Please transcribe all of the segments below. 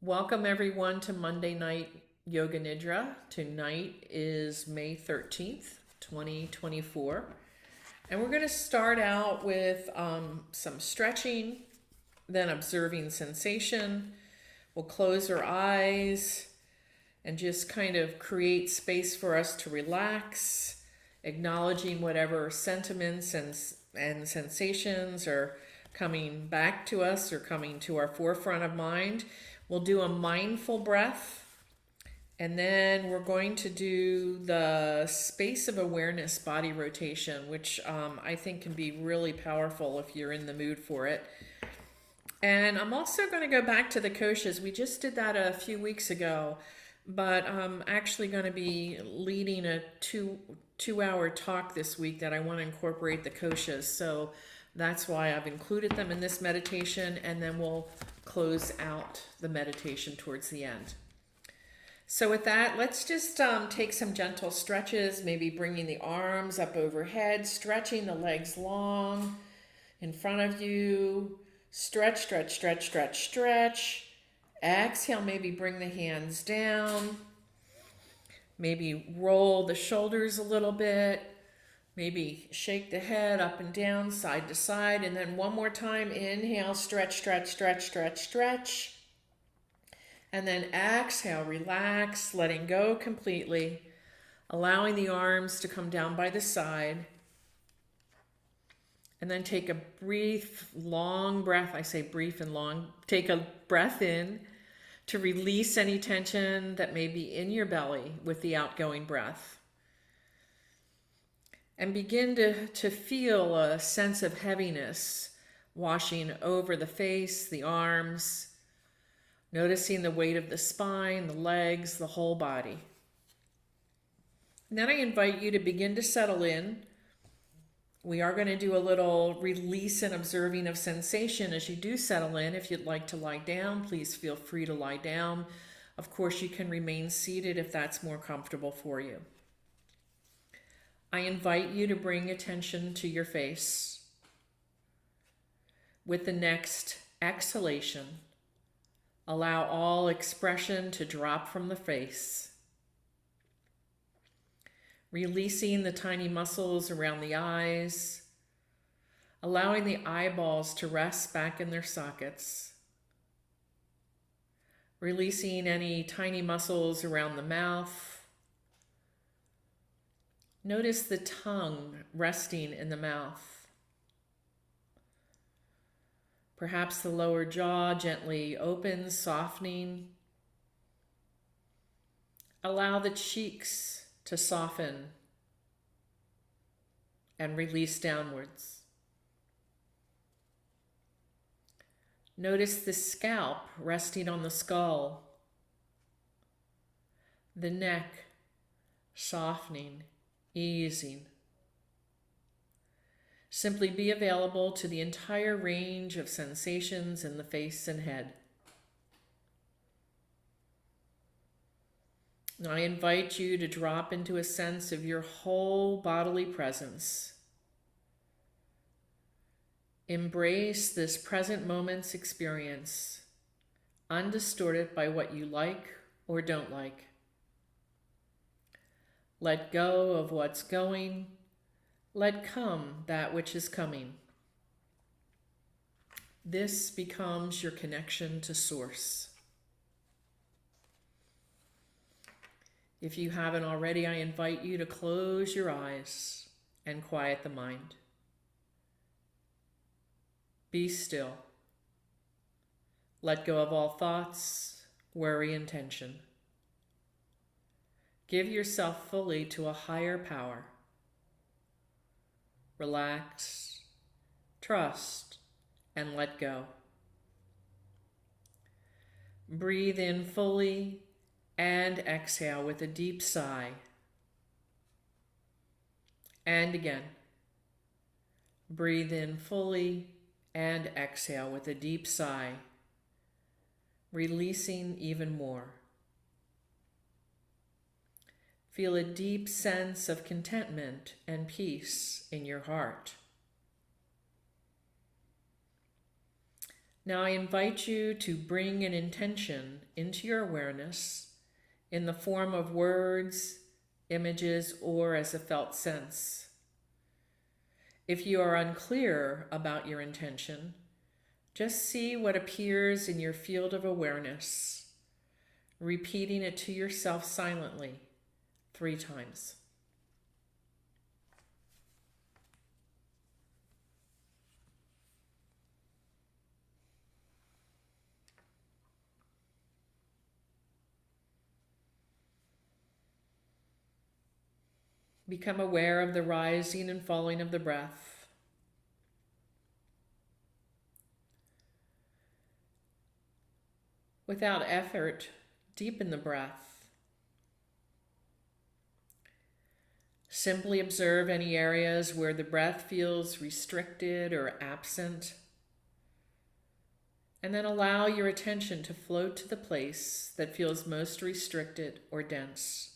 Welcome everyone to Monday Night Yoga Nidra. Tonight is May 13th, 2024. And we're going to start out with some stretching, then observing sensation. We'll close our eyes and just kind of create space for us to relax, acknowledging whatever sentiments and sensations are coming back to us or coming to our forefront of mind. We'll do a mindful breath, and then we're going to do the space of awareness body rotation, which I think can be really powerful if you're in the mood for it. And I'm also going to go back to the koshas. We just did that a few weeks ago, but I'm actually going to be leading a two-hour talk this week that I want to incorporate the koshas. So that's why I've included them in this meditation, and then we'll close out the meditation towards the end. So with that, let's just take some gentle stretches, maybe bringing the arms up overhead, stretching the legs long in front of you. Stretch, stretch, stretch, stretch, stretch. Exhale, maybe bring the hands down. Maybe roll the shoulders a little bit. Maybe shake the head up and down, side to side. And then one more time, inhale, stretch, stretch, stretch, stretch, stretch. And then exhale, relax, letting go completely, allowing the arms to come down by the side. And then take a brief, long breath. I say brief and long. Take a breath in to release any tension that may be in your belly with the outgoing breath. And begin to feel a sense of heaviness washing over the face, the arms, noticing the weight of the spine, the legs, the whole body. And then I invite you to begin to settle in. We are going to do a little release and observing of sensation as you do settle in. If you'd like to lie down, please feel free to lie down. Of course, you can remain seated if that's more comfortable for you. I invite you to bring attention to your face. With the next exhalation, allow all expression to drop from the face, releasing the tiny muscles around the eyes, allowing the eyeballs to rest back in their sockets, releasing any tiny muscles around the mouth. Notice the tongue resting in the mouth. Perhaps the lower jaw gently opens, softening. Allow the cheeks to soften and release downwards. Notice the scalp resting on the skull, the neck softening, easing. Simply be available to the entire range of sensations in the face and head. I invite you to drop into a sense of your whole bodily presence. Embrace this present moment's experience, undistorted by what you like or don't like. Let go of what's going. Let come that which is coming. This becomes your connection to Source. If you haven't already, I invite you to close your eyes and quiet the mind. Be still. Let go of all thoughts, worry, and tension. Give yourself fully to a higher power. Relax, trust, and let go. Breathe in fully and exhale with a deep sigh. And again. Breathe in fully and exhale with a deep sigh, releasing even more. Feel a deep sense of contentment and peace in your heart. Now I invite you to bring an intention into your awareness in the form of words, images, or as a felt sense. If you are unclear about your intention, just see what appears in your field of awareness, repeating it to yourself silently 3 times. Become aware of the rising and falling of the breath. Without effort, deepen the breath. Simply observe any areas where the breath feels restricted or absent, and then allow your attention to float to the place that feels most restricted or dense.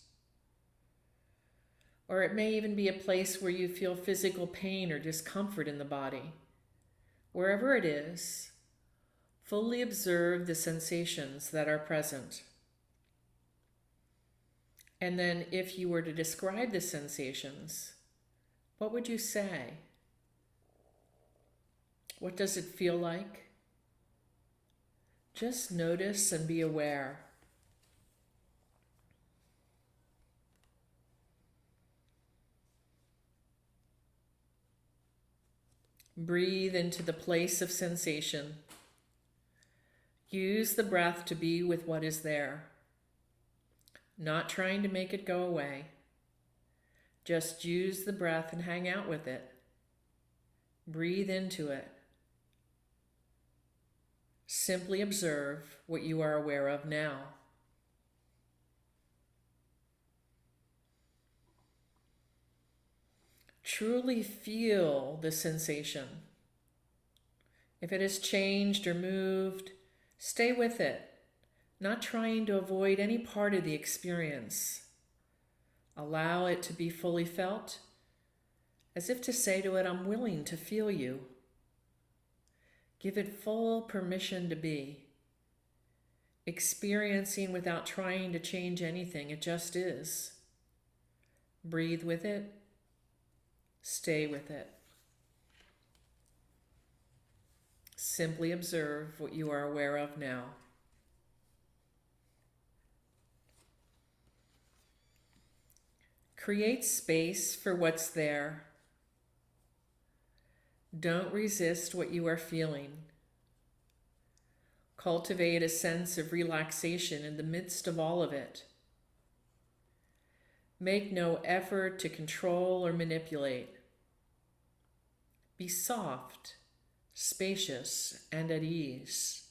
Or it may even be a place where you feel physical pain or discomfort in the body. Wherever it is, fully observe the sensations that are present. And then if you were to describe the sensations, what would you say? What does it feel like? Just notice and be aware. Breathe into the place of sensation. Use the breath to be with what is there, not trying to make it go away. Just use the breath and hang out with it. Breathe into it. Simply observe what you are aware of now. Truly feel the sensation. If it has changed or moved, stay with it, not trying to avoid any part of the experience. Allow it to be fully felt, as if to say to it, I'm willing to feel you. Give it full permission to be, experiencing without trying to change anything. It just is. Breathe with it. Stay with it. Simply observe what you are aware of now. Create space for what's there. Don't resist what you are feeling. Cultivate a sense of relaxation in the midst of all of it. Make no effort to control or manipulate. Be soft, spacious, and at ease.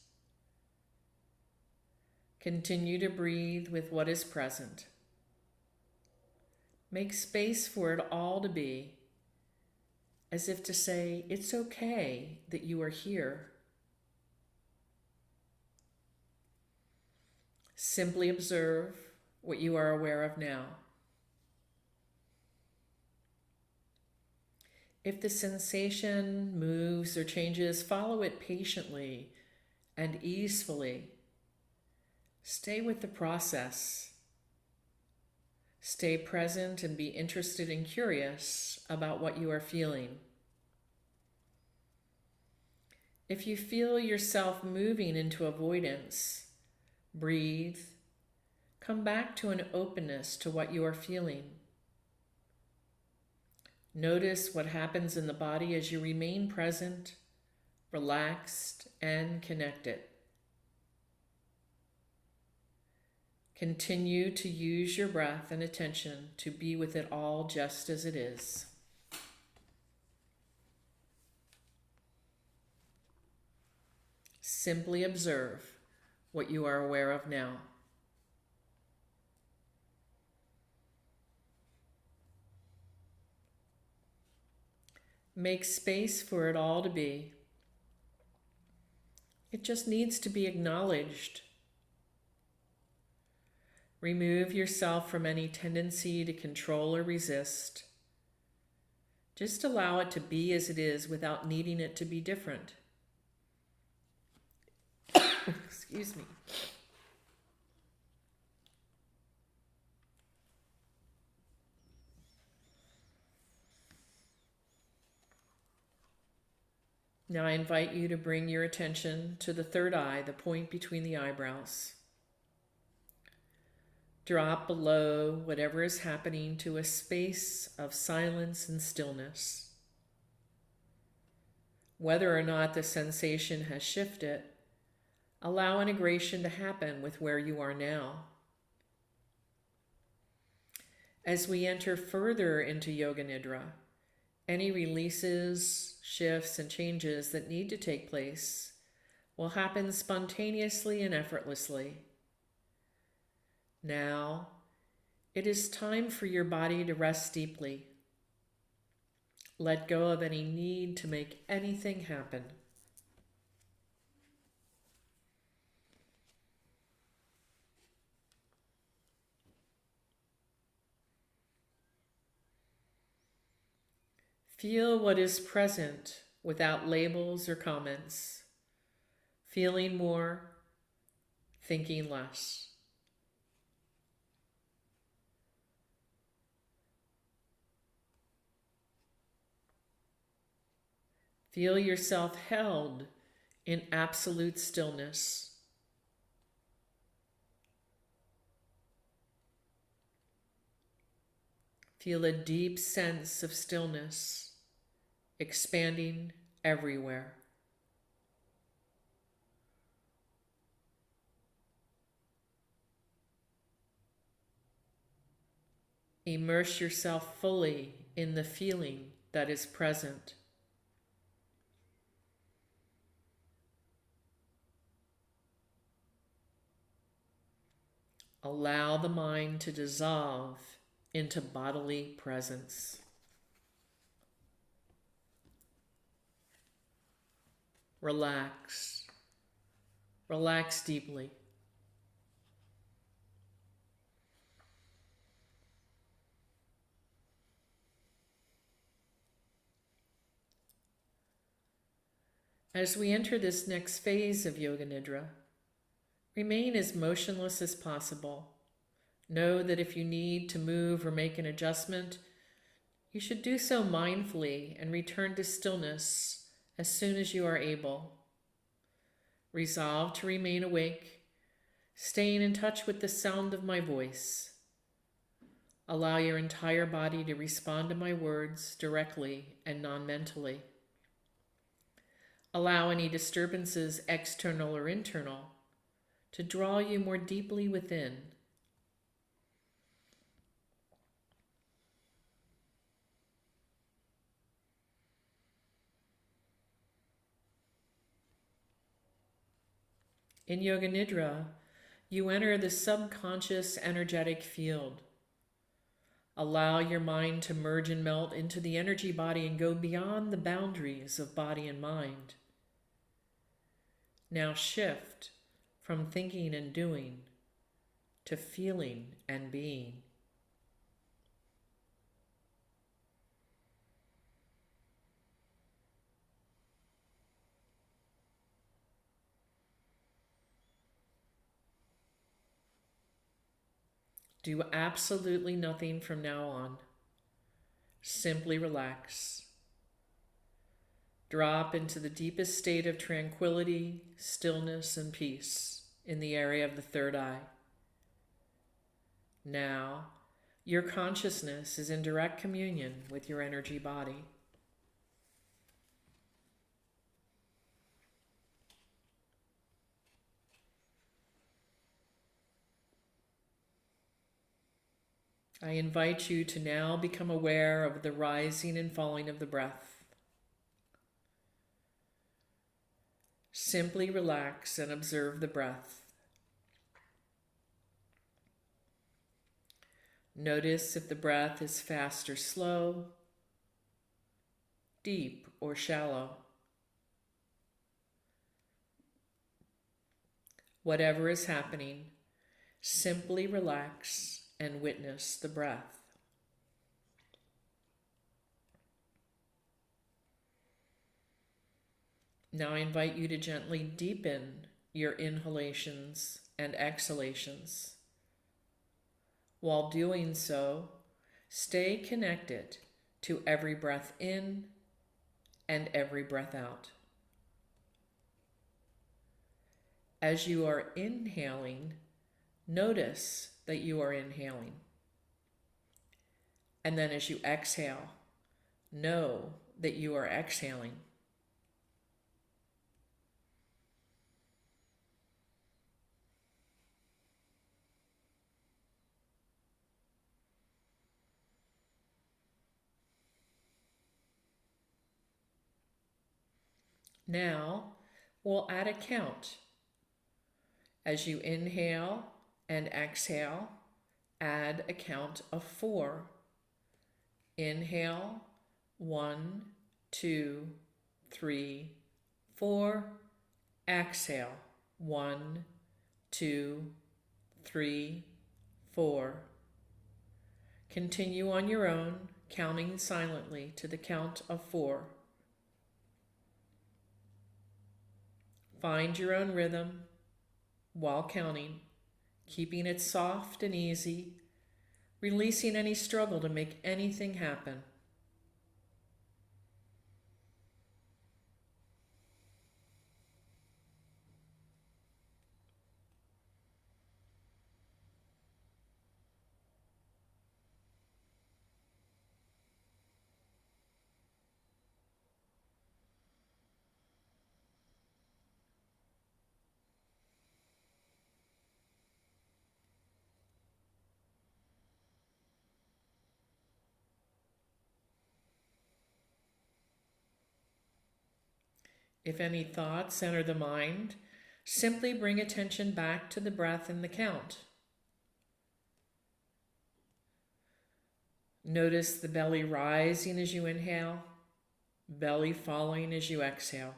Continue to breathe with what is present. Make space for it all to be, as if to say, it's okay that you are here. Simply observe what you are aware of now. If the sensation moves or changes, follow it patiently and easefully. Stay with the process. Stay present and be interested and curious about what you are feeling. If you feel yourself moving into avoidance, breathe. Come back to an openness to what you are feeling. Notice what happens in the body as you remain present, relaxed, and connected. Continue to use your breath and attention to be with it all just as it is. Simply observe what you are aware of now. Make space for it all to be. It just needs to be acknowledged. Remove yourself from any tendency to control or resist. Just allow it to be as it is without needing it to be different. Excuse me. Now I invite you to bring your attention to the third eye, the point between the eyebrows. Drop below whatever is happening to a space of silence and stillness. Whether or not the sensation has shifted, allow integration to happen with where you are now. As we enter further into Yoga Nidra, any releases, shifts, and changes that need to take place will happen spontaneously and effortlessly. Now, it is time for your body to rest deeply. Let go of any need to make anything happen. Feel what is present without labels or comments. Feeling more, thinking less. Feel yourself held in absolute stillness. Feel a deep sense of stillness expanding everywhere. Immerse yourself fully in the feeling that is present. Allow the mind to dissolve into bodily presence. Relax. Relax deeply. As we enter this next phase of Yoga Nidra, remain as motionless as possible. Know that if you need to move or make an adjustment, you should do so mindfully and return to stillness as soon as you are able. Resolve to remain awake, staying in touch with the sound of my voice. Allow your entire body to respond to my words directly and non-mentally. Allow any disturbances, external or internal, to draw you more deeply within. In Yoga Nidra, you enter the subconscious energetic field. Allow your mind to merge and melt into the energy body and go beyond the boundaries of body and mind. Now shift from thinking and doing to feeling and being. Do absolutely nothing from now on. Simply relax. Drop into the deepest state of tranquility, stillness, and peace in the area of the third eye. Now, your consciousness is in direct communion with your energy body. I invite you to now become aware of the rising and falling of the breath. Simply relax and observe the breath. Notice if the breath is fast or slow, deep or shallow. Whatever is happening, simply relax and witness the breath. Now I invite you to gently deepen your inhalations and exhalations. While doing so, stay connected to every breath in and every breath out. As you are inhaling, notice that you are inhaling. And then as you exhale, know that you are exhaling. Now, we'll add a count. As you inhale and exhale, add a count of 4. Inhale, 1, 2, 3, 4. Exhale, 1, 2, 3, 4. Continue on your own, counting silently to the count of 4. Find your own rhythm while counting, keeping it soft and easy, releasing any struggle to make anything happen. If any thoughts enter the mind, simply bring attention back to the breath and the count. Notice the belly rising as you inhale, belly falling as you exhale.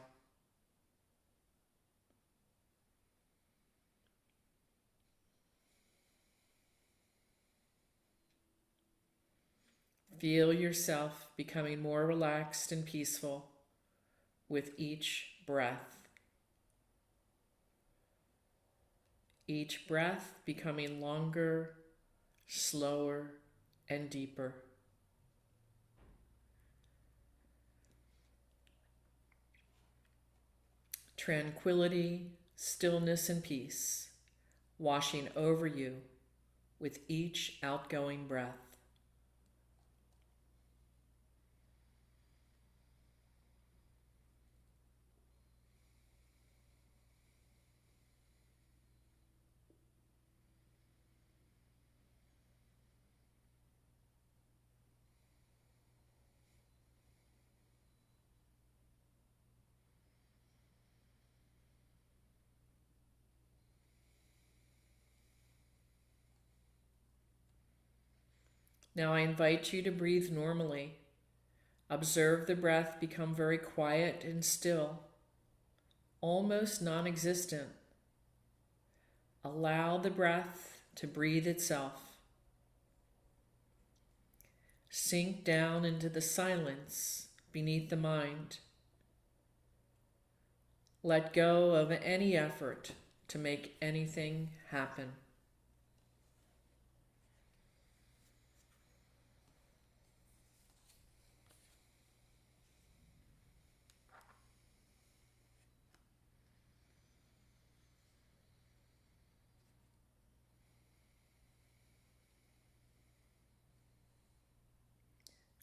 Feel yourself becoming more relaxed and peaceful with each breath. Each breath becoming longer, slower, and deeper. Tranquility, stillness, and peace washing over you with each outgoing breath. Now I invite you to breathe normally. Observe the breath become very quiet and still, almost non-existent. Allow the breath to breathe itself. Sink down into the silence beneath the mind. Let go of any effort to make anything happen.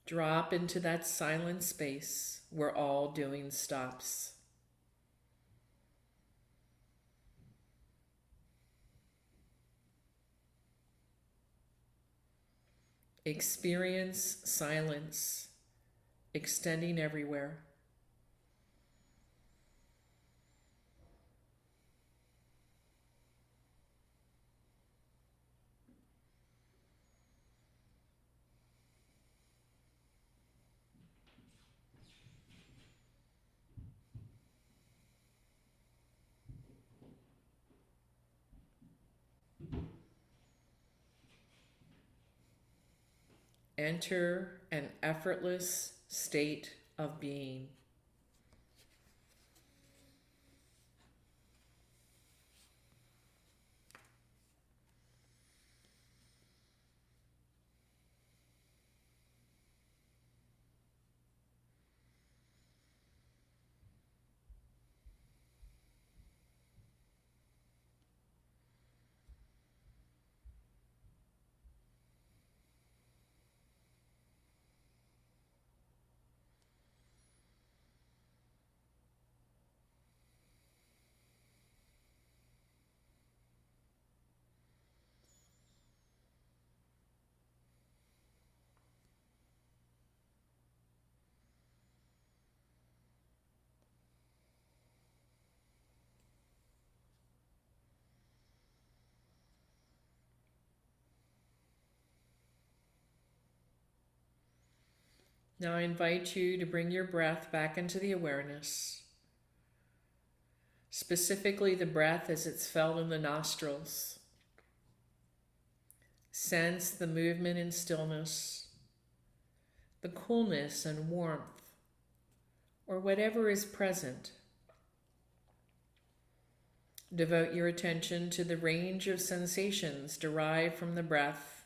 Drop into that silent space where all doing stops. Experience silence extending everywhere. Enter an effortless state of being. Now I invite you to bring your breath back into the awareness, specifically the breath as it's felt in the nostrils. Sense the movement and stillness, the coolness and warmth, or whatever is present. Devote your attention to the range of sensations derived from the breath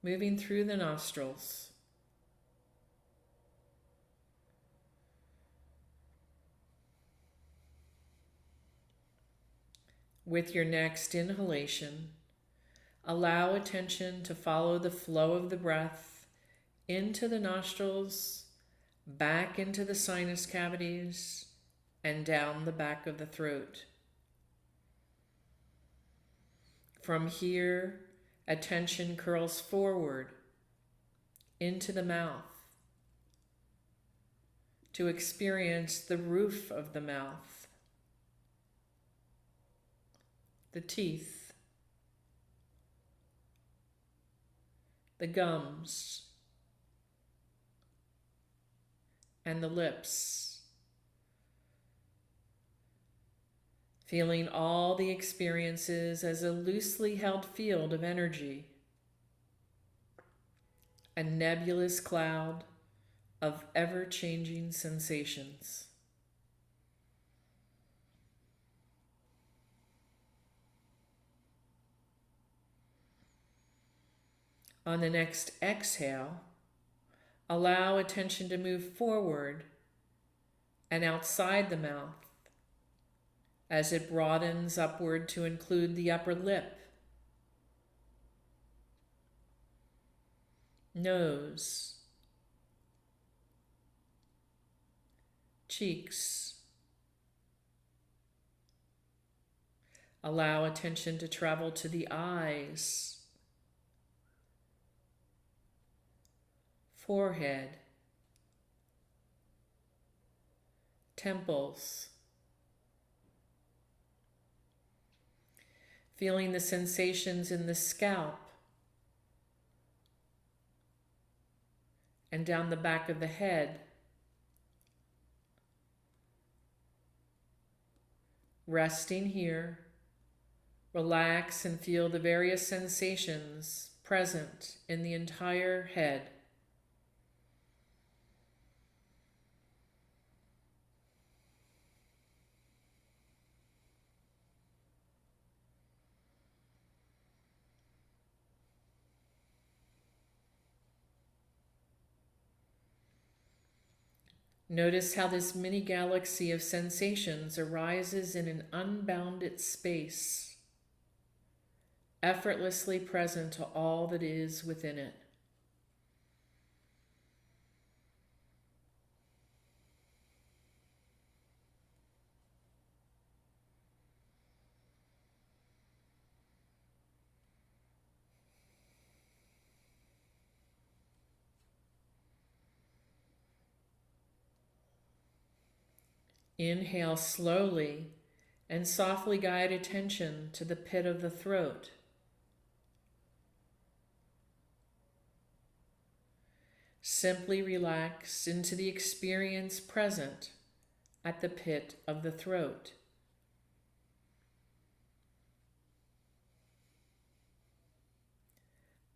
moving through the nostrils. With your next inhalation, allow attention to follow the flow of the breath into the nostrils, back into the sinus cavities, and down the back of the throat. From here, attention curls forward into the mouth to experience the roof of the mouth, the teeth, the gums, and the lips. Feeling all the experiences as a loosely held field of energy, a nebulous cloud of ever-changing sensations. On the next exhale, allow attention to move forward and outside the mouth as it broadens upward to include the upper lip, nose, cheeks. Allow attention to travel to the eyes, forehead, temples. Feeling the sensations in the scalp and down the back of the head. Resting here, relax and feel the various sensations present in the entire head. Notice how this mini galaxy of sensations arises in an unbounded space, effortlessly present to all that is within it. Inhale slowly and softly guide attention to the pit of the throat. Simply relax into the experience present at the pit of the throat.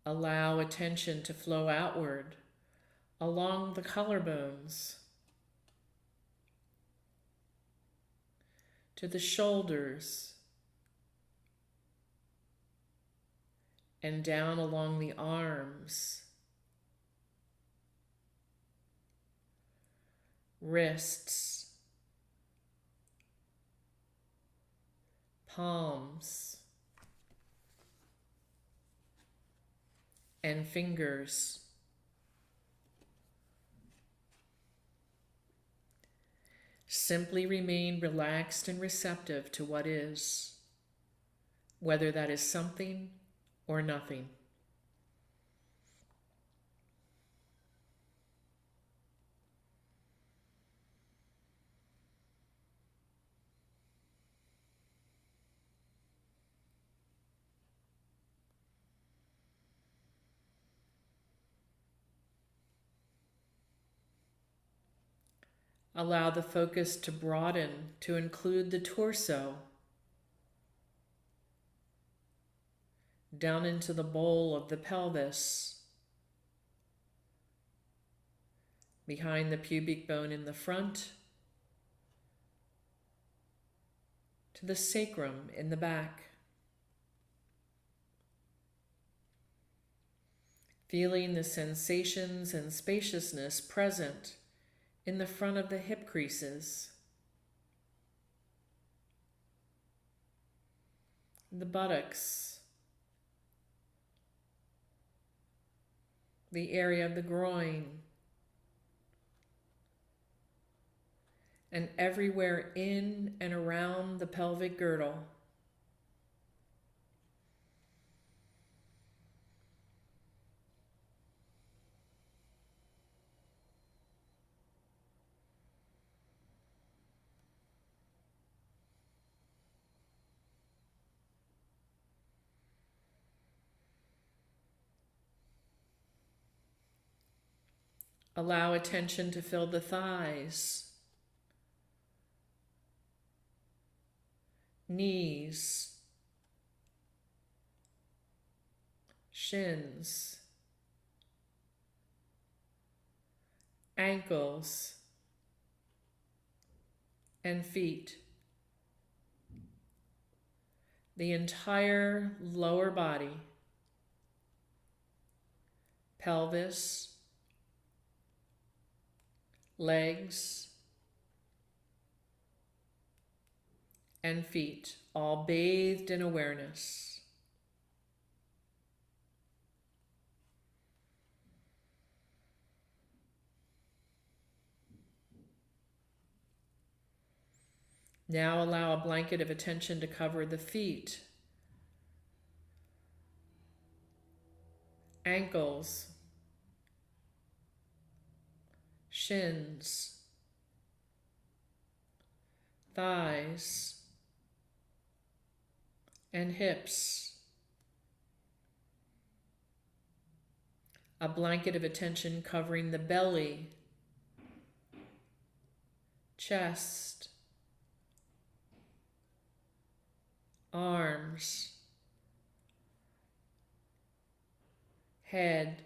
Allow attention to flow outward along the collarbones, to the shoulders, and down along the arms, wrists, palms, and fingers. Simply remain relaxed and receptive to what is, whether that is something or nothing. Allow the focus to broaden to include the torso, down into the bowl of the pelvis, behind the pubic bone in the front, to the sacrum in the back. Feeling the sensations and spaciousness present in the front of the hip creases, the buttocks, the area of the groin, and everywhere in and around the pelvic girdle. Allow attention to fill the thighs, knees, shins, ankles, and feet. The entire lower body, pelvis, legs, and feet, all bathed in awareness. Now allow a blanket of attention to cover the feet, ankles, shins, thighs, and hips. A blanket of attention covering the belly, chest, arms, head.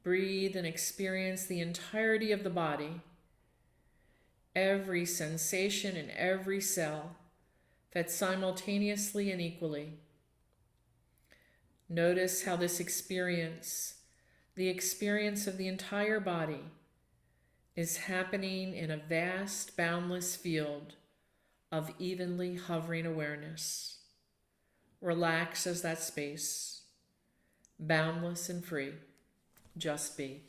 Breathe and experience the entirety of the body, every sensation in every cell, fed simultaneously and equally. Notice how this experience, the experience of the entire body, is happening in a vast, boundless field of evenly hovering awareness. Relax as that space, boundless and free. Just be.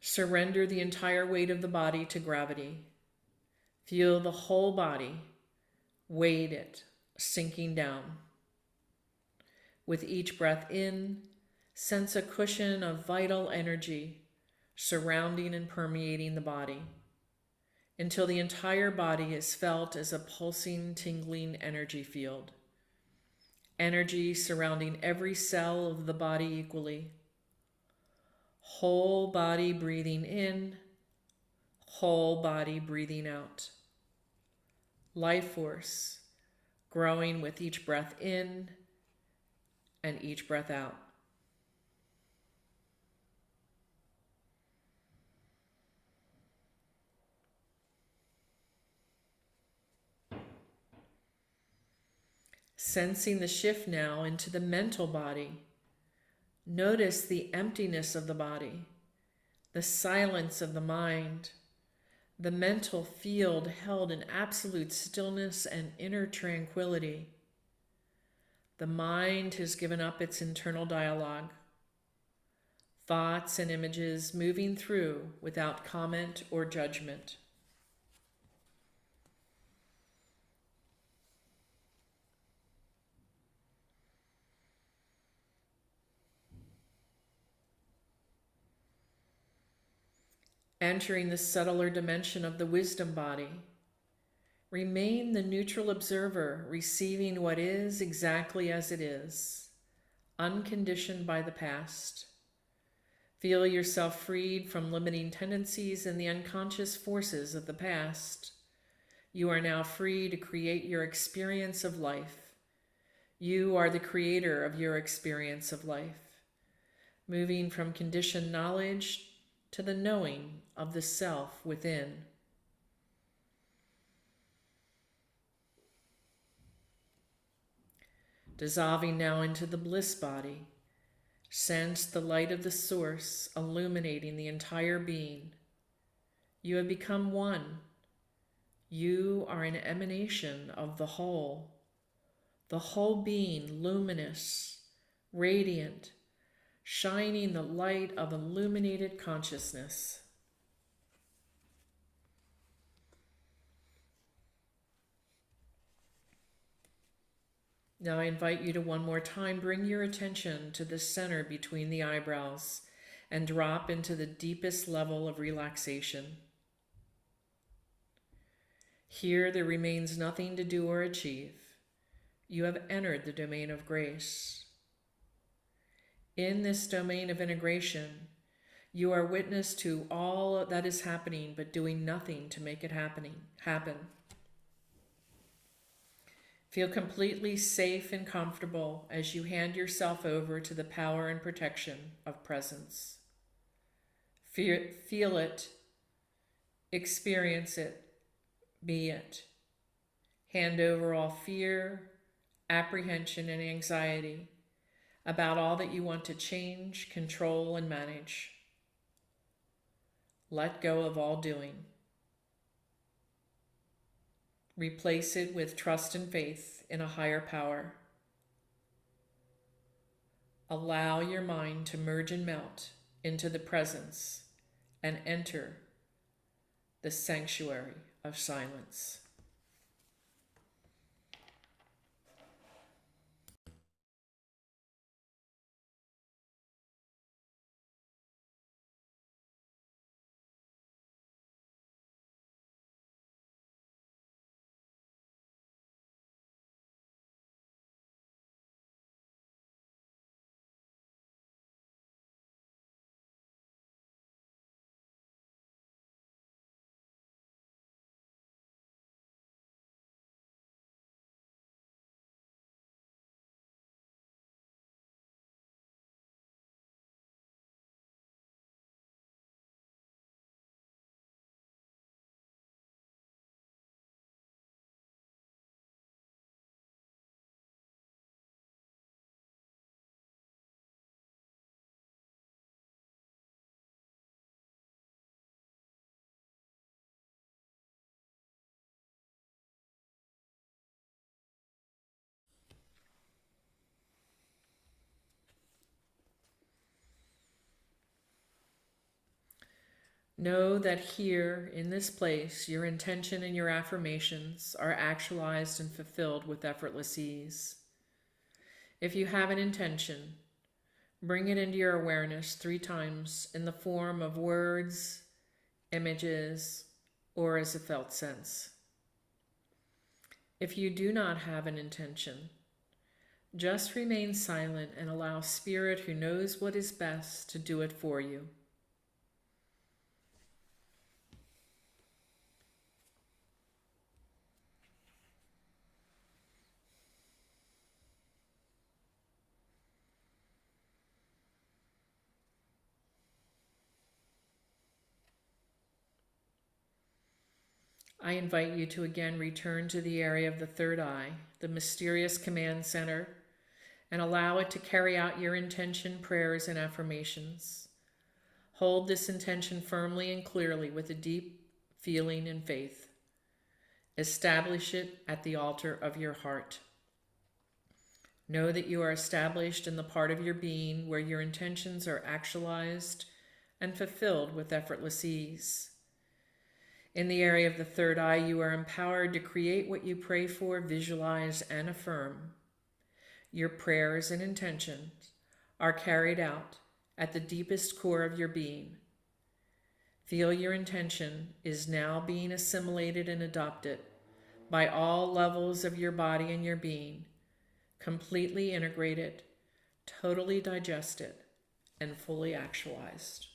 Surrender the entire weight of the body to gravity. Feel the whole body, weight it, sinking down. With each breath in, sense a cushion of vital energy surrounding and permeating the body, until the entire body is felt as a pulsing, tingling energy field. Energy surrounding every cell of the body equally. Whole body breathing in, whole body breathing out. Life force growing with each breath in and each breath out. Sensing the shift now into the mental body. Notice the emptiness of the body, the silence of the mind, the mental field held in absolute stillness and inner tranquility. The mind has given up its internal dialogue, thoughts and images moving through without comment or judgment. Entering the subtler dimension of the wisdom body, Remain the neutral observer, receiving what is exactly as it is, unconditioned by the past. Feel yourself freed from limiting tendencies and the unconscious forces of the past. You are now free to create your experience of life. You are the creator of your experience of life, moving from conditioned knowledge to the knowing of the self within. Dissolving now into the bliss body, sense the light of the source illuminating the entire being. You have become one. You are an emanation of the whole being luminous, radiant, shining the light of illuminated consciousness. Now I invite you to one more time bring your attention to the center between the eyebrows and drop into the deepest level of relaxation. Here there remains nothing to do or achieve. You have entered the domain of grace. In this domain of integration, you are witness to all that is happening but doing nothing to make it happen. Feel completely safe and comfortable as you hand yourself over to the power and protection of presence. Feel it, experience it, be it. Hand over all fear, apprehension, and anxiety about all that you want to change, control, and manage. Let go of all doing. Replace it with trust and faith in a higher power. Allow your mind to merge and melt into the presence and enter the sanctuary of silence. Know that here, in this place, your intention and your affirmations are actualized and fulfilled with effortless ease. If you have an intention, bring it into your awareness 3 times in the form of words, images, or as a felt sense. If you do not have an intention, just remain silent and allow Spirit, who knows what is best, to do it for you. I invite you to again return to the area of the third eye, the mysterious command center, and allow it to carry out your intention, prayers, and affirmations. Hold this intention firmly and clearly with a deep feeling and faith. Establish it at the altar of your heart. Know that you are established in the part of your being where your intentions are actualized and fulfilled with effortless ease. In the area of the third eye, you are empowered to create what you pray for, visualize, and affirm. Your prayers and intentions are carried out at the deepest core of your being. Feel your intention is now being assimilated and adopted by all levels of your body and your being, completely integrated, totally digested, and fully actualized.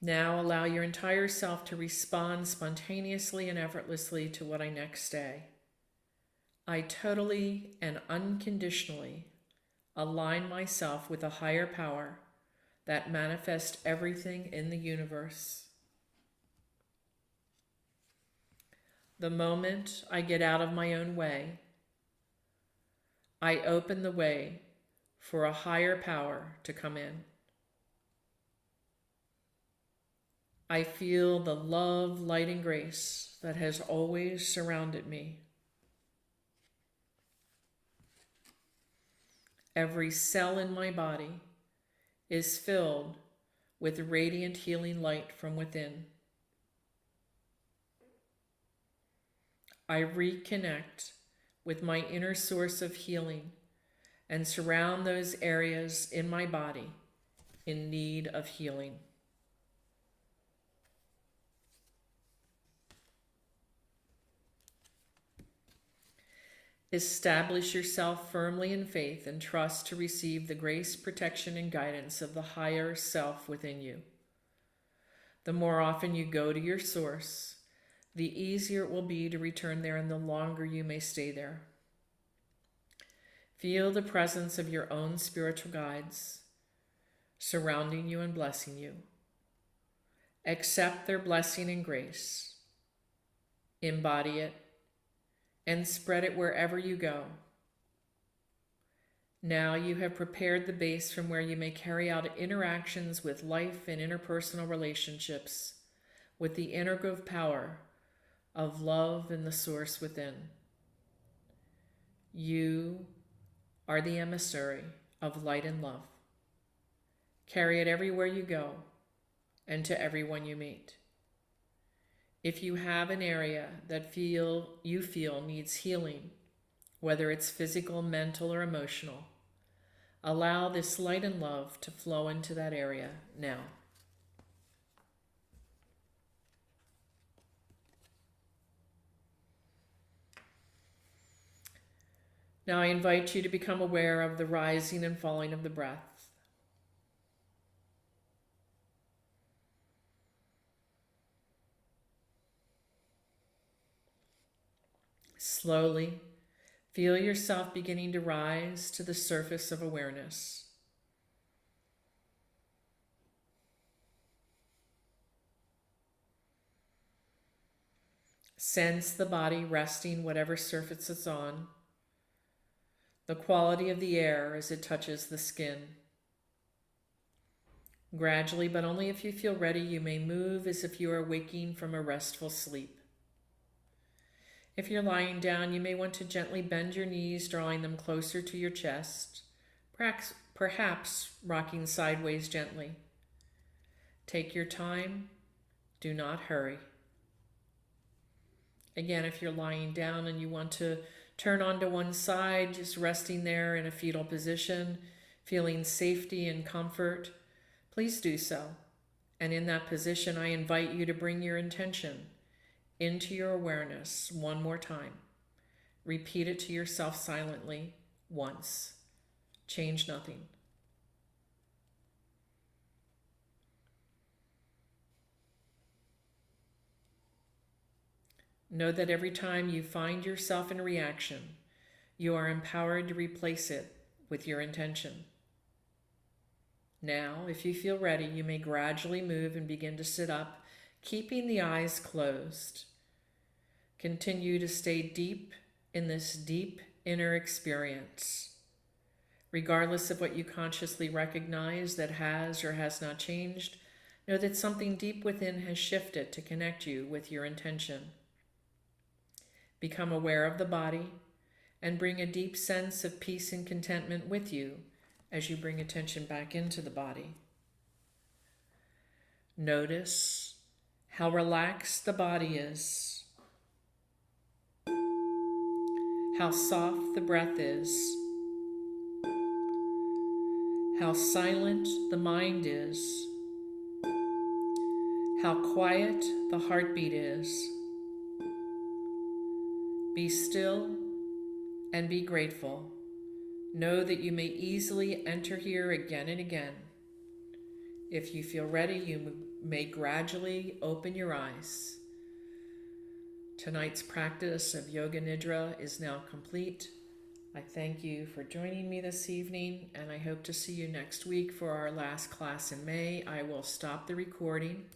Now allow your entire self to respond spontaneously and effortlessly to what I next say. I totally and unconditionally align myself with a higher power that manifests everything in the universe. The moment I get out of my own way, I open the way for a higher power to come in. I feel the love, light, and grace that has always surrounded me. Every cell in my body is filled with radiant healing light from within. I reconnect with my inner source of healing and surround those areas in my body in need of healing. Establish yourself firmly in faith and trust to receive the grace, protection, and guidance of the higher self within you. The more often you go to your source, the easier it will be to return there and the longer you may stay there. Feel the presence of your own spiritual guides surrounding you and blessing you. Accept their blessing and grace. Embody it and spread it wherever you go. Now you have prepared the base from where you may carry out interactions with life and interpersonal relationships with the integral power of love and the source within. You are the emissary of light and love. Carry it everywhere you go and to everyone you meet. If you have an area that you feel needs healing, whether it's physical, mental, or emotional, allow this light and love to flow into that area now. Now I invite you to become aware of the rising and falling of the breath. Slowly, feel yourself beginning to rise to the surface of awareness. Sense the body resting whatever surface it's on, the quality of the air as it touches the skin. Gradually, but only if you feel ready, you may move as if you are waking from a restful sleep. If you're lying down, you may want to gently bend your knees, drawing them closer to your chest, perhaps rocking sideways gently. Take your time. Do not hurry. Again, if you're lying down and you want to turn onto one side, just resting there in a fetal position, feeling safety and comfort, please do so. And in that position, I invite you to bring your intention into your awareness one more time. Repeat it to yourself silently once. Change nothing. Know that every time you find yourself in reaction, you are empowered to replace it with your intention. Now, if you feel ready, you may gradually move and begin to sit up, keeping the eyes closed. Continue to stay deep in this deep inner experience. Regardless of what you consciously recognize that has or has not changed, know that something deep within has shifted to connect you with your intention. Become aware of the body and bring a deep sense of peace and contentment with you as you bring attention back into the body. Notice how relaxed the body is. how soft the breath is, how silent the mind is, how quiet the heartbeat is. Be still and be grateful. Know that you may easily enter here again and again. If you feel ready, you may gradually open your eyes. Tonight's practice of Yoga Nidra is now complete. I thank you for joining me this evening, and I hope to see you next week for our last class in May. I will stop the recording.